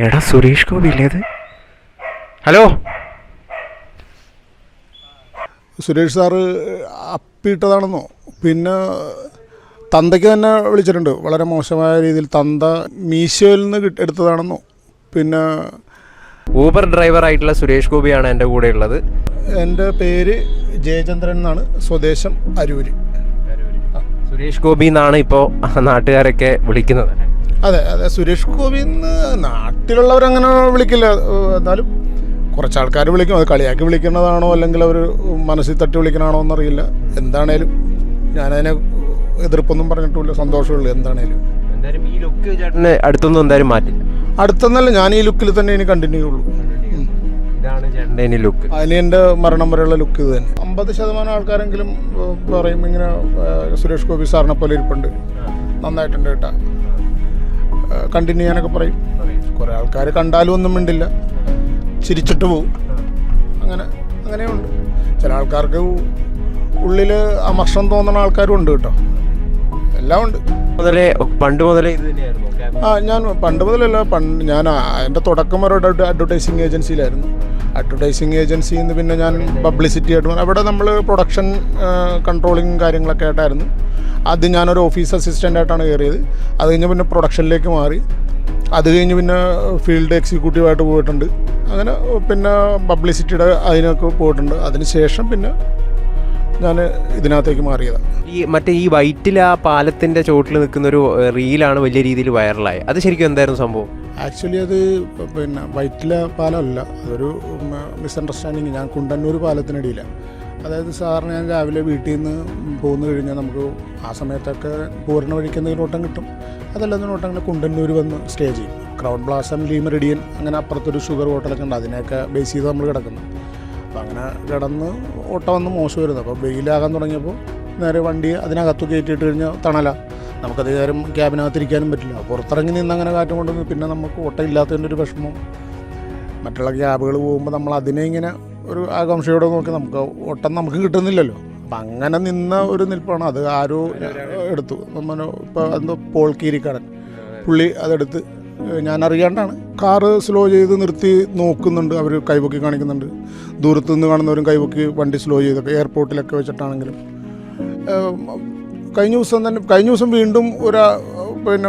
എടാ സുരേഷ് ഗോപി ഇല്ലേത്? Hello, Suresh sir അപ്പിയിട്ടതാണെന്നോ? പിന്നെ തന്തയ്ക്ക് തന്നെ വിളിച്ചിട്ടുണ്ട്. വളരെ മോശമായ രീതിയിൽ തന്ത മീശോയിൽ നിന്ന് എടുത്തതാണെന്നോ? പിന്നെ ഊബർ ഡ്രൈവർ ആയിട്ടുള്ള സുരേഷ് ഗോപിയാണ് എൻ്റെ കൂടെ ഉള്ളത്. എൻ്റെ പേര് ജയചന്ദ്രൻ എന്നാണ്, സ്വദേശം അരൂര്. സുരേഷ് ഗോപി എന്നാണ് ഇപ്പോൾ നാട്ടുകാരൊക്കെ വിളിക്കുന്നത്. അതെ അതെ, സുരേഷ് ഗോപി എന്ന് നാട്ടിലുള്ളവരങ്ങനെ വിളിക്കില്ല. എന്നാലും കുറച്ച് ആൾക്കാർ വിളിക്കും. അത് കളിയാക്കി വിളിക്കുന്നതാണോ അല്ലെങ്കിൽ അവർ മനസ്സിൽ തട്ടി വിളിക്കണതാണോ എന്നറിയില്ല. എന്താണേലും ഞാനതിനെ എതിർപ്പൊന്നും പറഞ്ഞിട്ടില്ല, സന്തോഷമുള്ളൂ. എന്താണേലും ഈ ലുക്ക് ചേട്ടന് അടുത്തൊന്നും എന്തായാലും മാറ്റില്ല. അടുത്തൊന്നല്ല, ഞാൻ ഈ ലുക്കിൽ തന്നെ ഇനി കണ്ടിന്യൂ ചെയ്യുള്ളൂ. ഇതാണ് ചേട്ടൻ്റെ ഇനി ലുക്ക്. അതിന് എൻ്റെ മരണം വരെയുള്ള ലുക്ക് ഇത് തന്നെ. 50% ആൾക്കാരെങ്കിലും പറയും ഇങ്ങനെ സുരേഷ് ഗോപി സാറിനെ പോലെ ഇരിപ്പുണ്ട്, നന്നായിട്ടുണ്ട് കേട്ടാ, കണ്ടിന്യൂ ചെയ്യാനൊക്കെ പറയും. കുറേ ആൾക്കാർ കണ്ടാലും ഒന്നും മിണ്ടില്ല, ചിരിച്ചിട്ട് പോവും. അങ്ങനെയുണ്ട്. ചില ആൾക്കാർക്ക് ഉള്ളിൽ അമർഷം തോന്നുന്ന ആൾക്കാരും ഉണ്ട് കേട്ടോ. എല്ലാം ഉണ്ട്. പണ്ട് മുതലേ ഇത് തന്നെയായിരുന്നു? ഞാൻ പണ്ട് മുതലല്ല, ഞാൻ എൻ്റെ തുടക്കം ഒരു അഡ്വർടൈസിങ് ഏജൻസിയിലായിരുന്നു. അഡ്വർടൈസിങ് ഏജൻസിയിൽ നിന്ന് പിന്നെ ഞാൻ പബ്ലിസിറ്റി ആയിട്ട് അവിടെ നമ്മൾ പ്രൊഡക്ഷൻ കൺട്രോളിങ് കാര്യങ്ങളൊക്കെ ആയിട്ടായിരുന്നു. ആദ്യം ഞാനൊരു ഓഫീസ് അസിസ്റ്റൻ്റായിട്ടാണ് കയറിയത്. അത് കഴിഞ്ഞ് പിന്നെ പ്രൊഡക്ഷനിലേക്ക് മാറി. അത് കഴിഞ്ഞ് പിന്നെ ഫീൽഡ് എക്സിക്യൂട്ടീവായിട്ട് പോയിട്ടുണ്ട്. അങ്ങനെ പിന്നെ പബ്ലിസിറ്റിയുടെ അതിനൊക്കെ പോയിട്ടുണ്ട്. അതിന് ശേഷം പിന്നെ ഞാൻ ഇതിനകത്തേക്ക് മാറിയതാണ്. ഈ വൈറ്റിൽ ആ പാലത്തിൻ്റെ ചോട്ടിൽ നിൽക്കുന്നൊരു റീലാണ് വലിയ രീതിയിൽ വൈറലായി. അത് ശരിക്കും എന്തായിരുന്നു സംഭവം? ആക്ച്വലി അത് പിന്നെ വൈറ്റിലെ പാലമല്ല, അതൊരു മിസ്അണ്ടർസ്റ്റാൻഡിങ്. ഞാൻ കുണ്ടന്നൂർ പാലത്തിനടിയിലാണ്. അതായത് സാറിന് ഞാൻ രാവിലെ വീട്ടിൽ നിന്ന് പോന്നു കഴിഞ്ഞാൽ നമുക്ക് ആ സമയത്തൊക്കെ പൂർണ്ണ വഴിക്ക് എന്തെങ്കിലും ഓട്ടം കിട്ടും. അതല്ലാതെ ഓട്ടങ്ങൾ കുണ്ടന്നൂർ വന്ന് സ്റ്റേ ചെയ്യും. ക്രൗഡ് ബ്ലാസം, ലീ മെറിഡിയൻ, അങ്ങനെ അപ്പുറത്തൊരു ഷുഗർ ഹോട്ടലൊക്കെ ഉണ്ട്. അതിനെയൊക്കെ ബേസ് ചെയ്ത് നമ്മൾ കിടക്കുന്നു. അപ്പോൾ അങ്ങനെ കിടന്ന് ഓട്ടം വന്ന് മോശം വരുന്നത്. അപ്പോൾ വെയിലാകാൻ തുടങ്ങിയപ്പോൾ നേരെ വണ്ടി അതിനകത്ത് കയറ്റിയിട്ട് കഴിഞ്ഞാൽ തണല, നമുക്കത് നേരം ക്യാബിനകത്തിരിക്കാനും പറ്റില്ല. പുറത്തിറങ്ങി നിന്ന് അങ്ങനെ കാറ്റും കൊണ്ടുവന്ന് പിന്നെ നമുക്ക് ഓട്ടം ഇല്ലാത്തതിൻ്റെ ഒരു വിഷമം. മറ്റുള്ള ക്യാബുകൾ പോകുമ്പോൾ നമ്മൾ അതിനെ ഇങ്ങനെ ഒരു ആകാംക്ഷയോടെ നോക്കി, നമുക്ക് ഓട്ടം നമുക്ക് കിട്ടുന്നില്ലല്ലോ. അപ്പം അങ്ങനെ നിന്ന ഒരു നിൽപ്പാണ്. അത് ആരോ എടുത്തു. ഇപ്പോൾ എന്തോ പോൾ കീരിക്കാടൻ പുള്ളി അതെടുത്ത്, ഞാൻ അറിയാണ്ടാണ്, കാറ് സ്ലോ ചെയ്ത് നിർത്തി നോക്കുന്നുണ്ട്. അവർ കൈപൊക്കി കാണിക്കുന്നുണ്ട്. ദൂരത്തു നിന്ന് കാണുന്നവരും കൈപൊക്കി വണ്ടി സ്ലോ ചെയ്തൊക്കെ എയർപോർട്ടിലൊക്കെ വെച്ചിട്ടാണെങ്കിലും. കഴിഞ്ഞ ദിവസം വീണ്ടും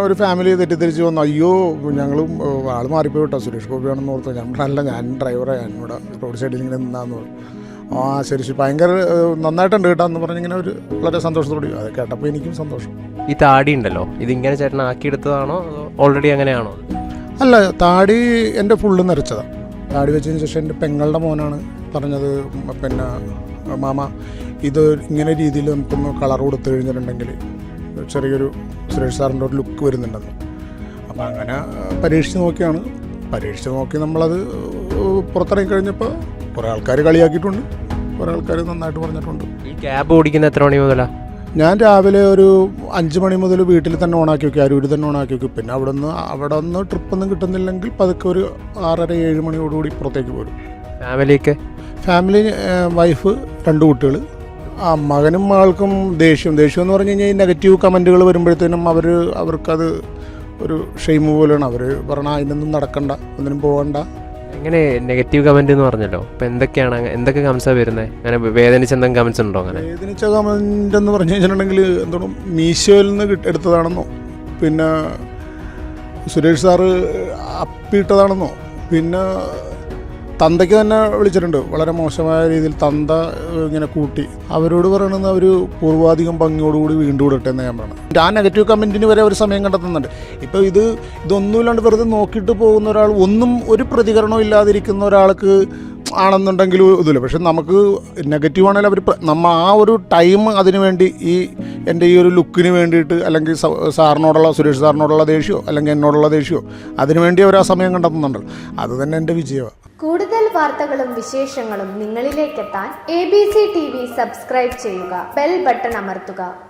ഒരു ഫാമിലി തെറ്റിദ്ധരിച്ച് വന്നു. അയ്യോ ഞങ്ങളും ആൾ മാറിപ്പോയി കേട്ടോ, സുരേഷ് ഗോപിയാണെന്ന് ഓർത്തു. ഞാൻ ഡ്രൈവറാണ്, ഞാനിവിടെ റോഡ് സൈഡിൽ ഇങ്ങനെ നിന്നാന്ന് പറഞ്ഞു. ആ ശരി ഭയങ്കര നന്നായിട്ടുണ്ട് കേട്ടോ എന്ന് പറഞ്ഞിങ്ങനെ ഒരു വളരെ സന്തോഷത്തോടെ. അത് കേട്ടപ്പോൾ എനിക്കും സന്തോഷം. ഈ താടി ഉണ്ടല്ലോ, ഇതിങ്ങനെ ചേട്ടൻ ആക്കിയെടുത്തതാണോ ഓൾറെഡി അങ്ങനെയാണോ? അല്ല, താടി എൻ്റെ ഫുള്ള് നരച്ചതാണ്. താടി വെച്ചതിന് ശേഷം എൻ്റെ പെങ്ങളുടെ മോനാണ് പറഞ്ഞത്, പിന്നെ മാമ ഇത് ഇങ്ങനെ രീതിയിൽ നമുക്കൊന്ന് കളർ കൊടുത്തു കഴിഞ്ഞിട്ടുണ്ടെങ്കിൽ ചെറിയൊരു സുരേഷ് സാറിൻ്റെ ഒരു ലുക്ക് വരുന്നുണ്ടെന്ന്. അപ്പം അങ്ങനെ പരീക്ഷിച്ച് നോക്കി നമ്മളത് പുറത്തിറങ്ങി കഴിഞ്ഞപ്പോൾ കുറേ ആൾക്കാർ കളിയാക്കിയിട്ടുണ്ട്, കുറേ ആൾക്കാർ നന്നായിട്ട് പറഞ്ഞിട്ടുണ്ട്. ഈ ക്യാബ് ഓടിക്കുന്ന എത്ര മണി മുതലാണ്? ഞാൻ രാവിലെ ഒരു 5 മണി മുതൽ വീട്ടിൽ തന്നെ ഓണാക്കി വയ്ക്കും, അരൂര് തന്നെ ഓണാക്കി വയ്ക്കും. പിന്നെ അവിടെ നിന്ന് ട്രിപ്പൊന്നും കിട്ടുന്നില്ലെങ്കിൽ പതുക്കെ ഒരു 6:30-7 മണിയോടുകൂടി പുറത്തേക്ക് പോരും. ഫാമിലി വൈഫ്, 2 കുട്ടികൾ. മകനും മകൾക്കും ദേഷ്യം എന്ന് പറഞ്ഞു കഴിഞ്ഞാൽ ഈ നെഗറ്റീവ് കമൻറ്റുകൾ വരുമ്പോഴത്തേനും അവർക്കത് ഒരു ഷെയിം പോലെയാണ്. അവർ പറഞ്ഞാൽ അതിനൊന്നും നടക്കണ്ട, ഒന്നിനും പോകണ്ട. എങ്ങനെ നെഗറ്റീവ് കമൻറ്റ് എന്ന് പറഞ്ഞല്ലോ, അപ്പോൾ എന്തൊക്കെ കമൻസാണ് വരുന്നത്? അങ്ങനെ വേദനിച്ച എന്തെങ്കിലും കമൻസ് ഉണ്ടോ? അങ്ങനെ വേദനിച്ച കമൻ്റ് എന്ന് പറഞ്ഞു കഴിഞ്ഞിട്ടുണ്ടെങ്കിൽ എന്താണ്, മീശോയിൽ നിന്ന് എടുത്തതാണെന്നോ, പിന്നെ സുരേഷ് സാറ് അപ്പിയിട്ടതാണെന്നോ, പിന്നെ തന്തയ്ക്ക് തന്നെ വിളിച്ചിട്ടുണ്ട്. വളരെ മോശമായ രീതിയിൽ തന്ത ഇങ്ങനെ കൂട്ടി. അവരോട് പറയണമെന്ന് അവർ പൂർവാധികം ഭംഗിയോടുകൂടി വീണ്ടും ഇടട്ടെ എന്ന് ഞാൻ പറയണം. ആ നെഗറ്റീവ് കമൻറ്റിന് വരെ ഒരു സമയം കണ്ടെത്തുന്നുണ്ട്. ഇപ്പോൾ ഇതൊന്നുമില്ലാണ്ട് വെറുതെ നോക്കിയിട്ട് പോകുന്ന ഒരാൾ, ഒരു പ്രതികരണവും ഇല്ലാതിരിക്കുന്ന ഒരാൾക്ക് ആണെന്നുണ്ടെങ്കിൽ ഇതില്ല. പക്ഷെ നമുക്ക് നെഗറ്റീവ് ആണെങ്കിൽ നമ്മൾ ആ ഒരു ടൈം അതിനു വേണ്ടി എൻ്റെ ഈ ഒരു ലുക്കിന് വേണ്ടിയിട്ട്, അല്ലെങ്കിൽ സുരേഷ് സാറിനോടുള്ള ദേഷ്യമോ അല്ലെങ്കിൽ എന്നോടുള്ള ദേഷ്യമോ, അതിനുവേണ്ടി അവർ ആ സമയം കണ്ടെത്തുന്നുണ്ടല്ലോ. അത് തന്നെ എൻ്റെ വിജയമാണ്. കൂടുതൽ വാർത്തകളും വിശേഷങ്ങളും നിങ്ങളിലേക്കെത്താൻ ABC TV സബ്സ്ക്രൈബ് ചെയ്യുക, ബെൽ ബട്ടൺ അമർത്തുക.